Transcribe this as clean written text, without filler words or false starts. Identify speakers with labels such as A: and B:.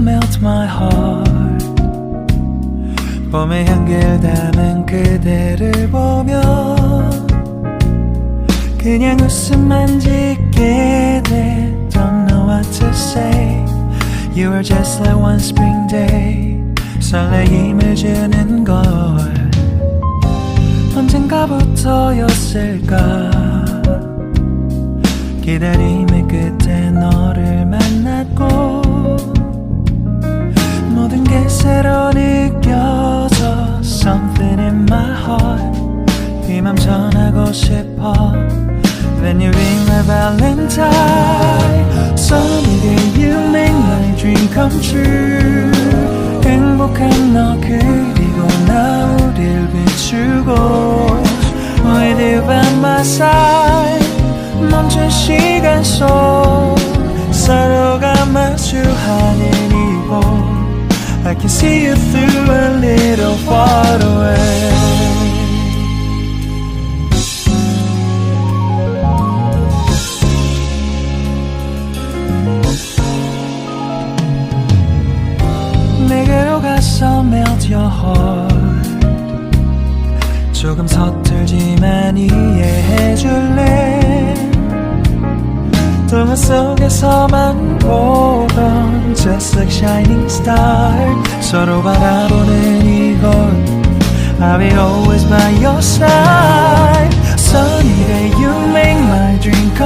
A: Melt my heart. 봄의 향기를 담은 그대를 보면 그냥 웃음만 짓게 돼. Don't know what to say. You are just like one spring day. 설레임을 주는 걸 언젠가부터였을까. 기다림의 끝에 너를 만났고 모든 게 새로 느껴져. Something in my heart. 이 맘 전하고 싶어. When you ring my valentine. Sunny day you make my dream come true. 행복한 너 그리고 나 우릴 비추고 With you by my side. 멈춘 시간 속 서로가 마주하는 이곳 I can see you through a little far away. 내게로 가서 melt your heart. 조금 서툴지만 이해해줄래. 동화 속에서만 보던 Just like shining star. 서로 바라보는 이곳 I'll be always by your side. Sunny day you make my dream come